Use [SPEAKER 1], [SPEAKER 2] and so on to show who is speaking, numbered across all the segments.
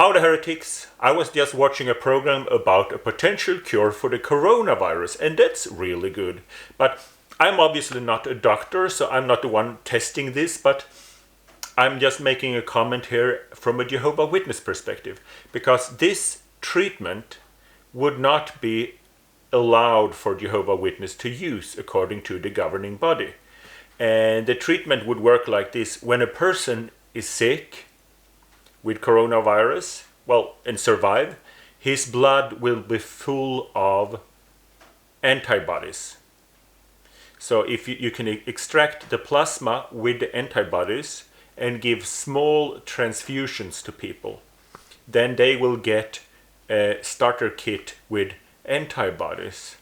[SPEAKER 1] How the heretics. I was just watching a program about a potential cure for the coronavirus, and that's really good. But I'm obviously not a doctor, so I'm not the one testing this, but I'm just making a comment here from a Jehovah Witness perspective, because this treatment would not be allowed for Jehovah Witness to use according to the governing body. And the treatment would work like this: when a person is sick with coronavirus, and survive, his blood will be full of antibodies. So if you can extract the plasma with the antibodies and give small transfusions to people, then they will get a starter kit with antibodies.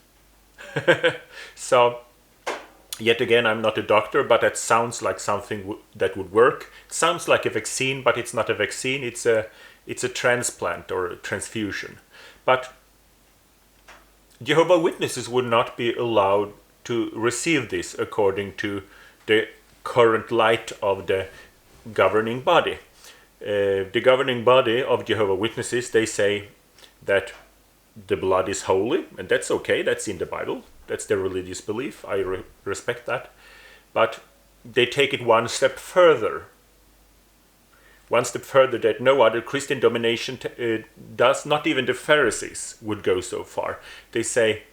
[SPEAKER 1] So, yet again, I'm not a doctor, but that sounds like something that would work. It sounds like a vaccine, but it's not a vaccine. It's a transplant or a transfusion. But Jehovah Witnesses would not be allowed to receive this according to the current light of the governing body. The governing body of Jehovah Witnesses, they say that the blood is holy, and that's okay. That's in the Bible. That's their religious belief. I respect that. But they take it one step further. One step further that no other Christian domination does. Not even the Pharisees would go so far. They say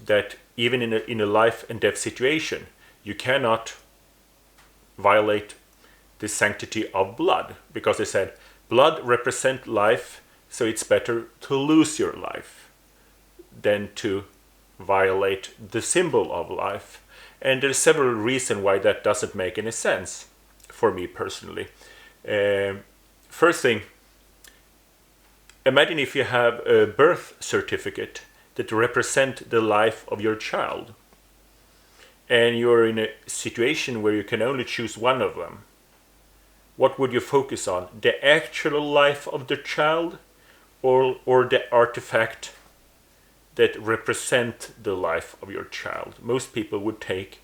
[SPEAKER 1] that even in a life and death situation, you cannot violate the sanctity of blood, because they said blood represents life, so it's better to lose your life than to violate the symbol of life. And there's several reasons why that doesn't make any sense for me personally. First thing, imagine if you have a birth certificate that represents the life of your child, and you're in a situation where you can only choose one of them. What would you focus on? The actual life of the child, or the artifact that represent the life of your child? Most people would take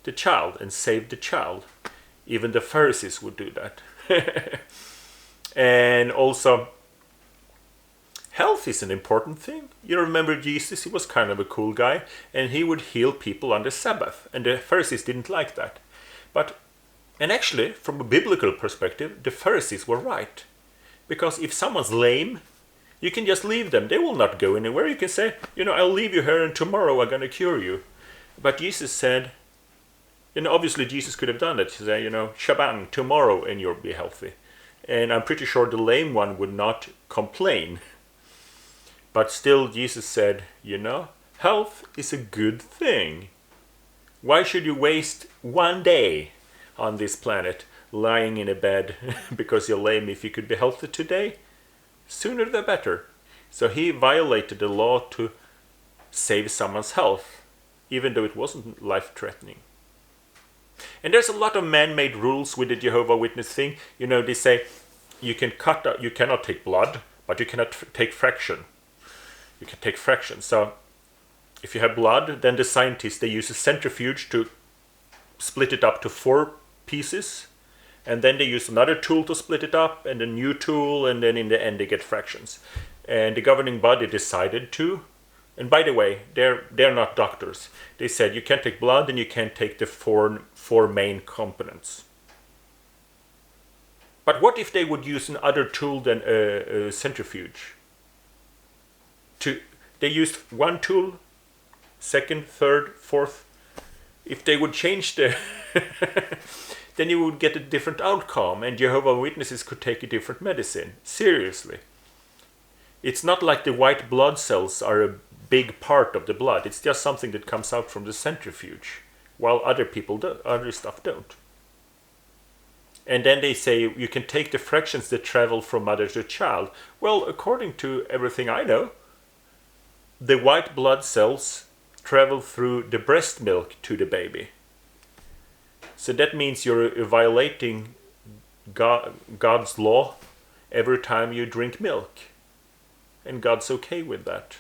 [SPEAKER 1] the child and save the child. Even the Pharisees would do that. And also, health is an important thing. You remember Jesus, he was kind of a cool guy, and he would heal people on the Sabbath, and the Pharisees didn't like that. And actually, from a biblical perspective, the Pharisees were right. Because if someone's lame, you can just leave them. They will not go anywhere. You can say, I'll leave you here and tomorrow I'm going to cure you. But Jesus said, obviously Jesus could have done it. He said, Shabbat, tomorrow and you'll be healthy. And I'm pretty sure the lame one would not complain. But still Jesus said, health is a good thing. Why should you waste one day on this planet lying in a bed because you're lame? If you could be healthy today, sooner the better. So he violated the law to save someone's health, even though it wasn't life-threatening. And there's a lot of man-made rules with the Jehovah Witness thing. They say you cannot take blood, but you cannot take fraction. You can take fraction. So if you have blood, then the scientists, they use a centrifuge to split it up to 4 pieces, and then they use another tool to split it up, and a new tool, and then in the end they get fractions. And the governing body decided to, and by the way, they're not doctors. They said you can't take blood and you can't take the four main components. But what if they would use another tool than a centrifuge? They used one tool, second, third, fourth. If they would change then you would get a different outcome, and Jehovah's Witnesses could take a different medicine. Seriously. It's not like the white blood cells are a big part of the blood. It's just something that comes out from the centrifuge, while other stuff don't. And then they say you can take the fractions that travel from mother to child. Well, according to everything I know, the white blood cells travel through the breast milk to the baby. So that means you're violating God's law every time you drink milk. And God's okay with that.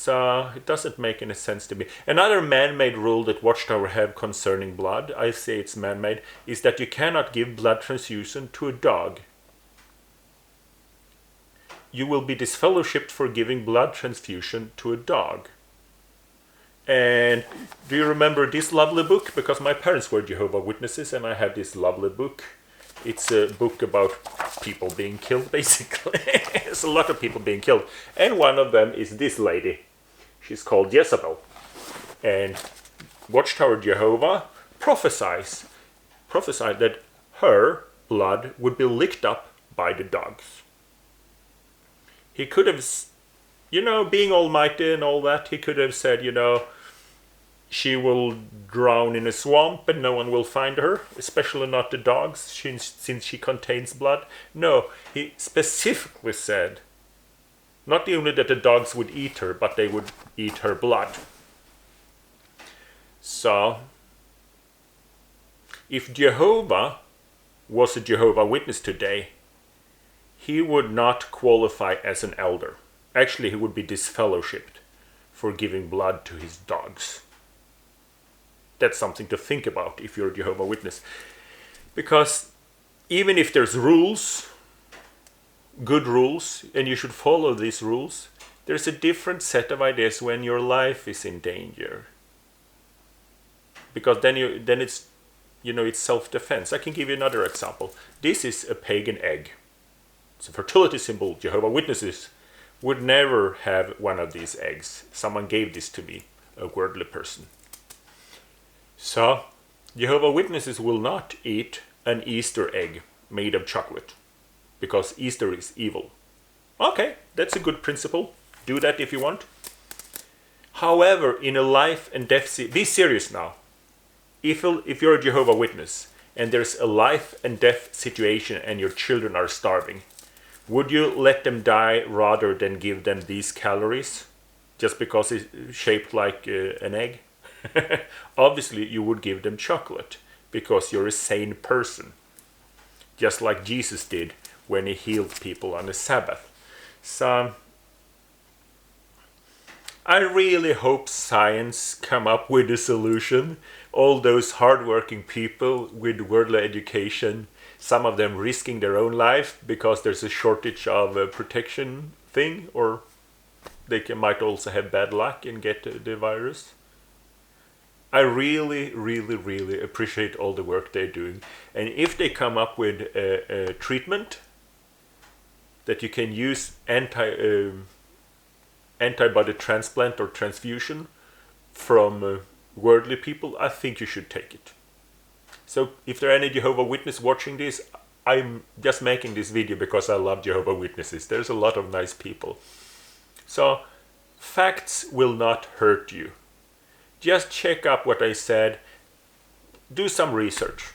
[SPEAKER 1] So it doesn't make any sense to me. Another man-made rule that Watchtower have concerning blood, I say it's man-made, is that you cannot give blood transfusion to a dog. You will be disfellowshipped for giving blood transfusion to a dog. And do you remember this lovely book? Because my parents were Jehovah Witnesses and I had this lovely book. It's a book about people being killed, basically. There's a lot of people being killed. And one of them is this lady. She's called Jezebel. And Watchtower Jehovah prophesied that her blood would be licked up by the dogs. He could have, being almighty and all that, he could have said, she will drown in a swamp and no one will find her, especially not the dogs, since she contains blood. No, he specifically said not only that the dogs would eat her, but they would eat her blood. So, if Jehovah was a Jehovah Witness today, he would not qualify as an elder. Actually, he would be disfellowshipped for giving blood to his dogs. That's something to think about if you're a Jehovah Witness. Because even if there's rules, good rules, and you should follow these rules, there's a different set of ideas when your life is in danger. Because then it's it's self-defense. I can give you another example. This is a pagan egg. It's a fertility symbol. Jehovah Witnesses would never have one of these eggs. Someone gave this to me, a worldly person. So, Jehovah Witnesses will not eat an Easter egg made of chocolate, because Easter is evil. Okay, that's a good principle. Do that if you want. However, in a life and death, be serious now. If you're a Jehovah Witness and there's a life and death situation and your children are starving, would you let them die rather than give them these calories just because it's shaped like an egg? Obviously, you would give them chocolate because you're a sane person, just like Jesus did when he healed people on the Sabbath. So, I really hope science come up with a solution. All those hardworking people with worldly education, some of them risking their own life because there's a shortage of a protection thing, or they might also have bad luck and get the virus. I really, really, really appreciate all the work they're doing. And if they come up with a treatment that you can use antibody transplant or transfusion from worldly people, I think you should take it. So if there are any Jehovah Witnesses watching this, I'm just making this video because I love Jehovah Witnesses. There's a lot of nice people. So facts will not hurt you. Just check up what I said. Do some research.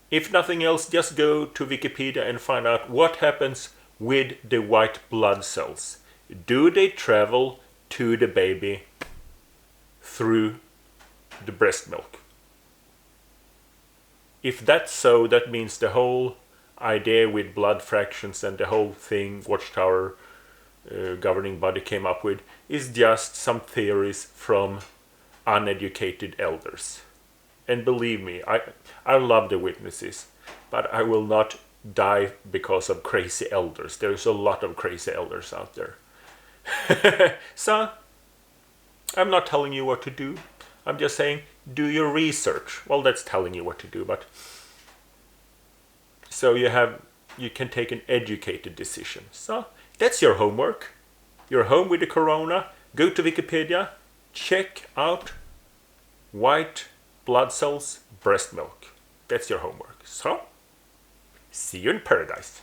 [SPEAKER 1] If nothing else, just go to Wikipedia and find out what happens with the white blood cells. Do they travel to the baby through the breast milk? If that's so, that means the whole idea with blood fractions and the whole thing Watchtower governing body came up with is just some theories from uneducated elders. And believe me, I love the witnesses, but I will not die because of crazy elders. There's a lot of crazy elders out there. So, I'm not telling you what to do. I'm just saying, do your research. Well, that's telling you what to do, but so you can take an educated decision. So, that's your homework. You're home with the corona. Go to Wikipedia. Check out white blood cells, breast milk. That's your homework. So, see you in paradise.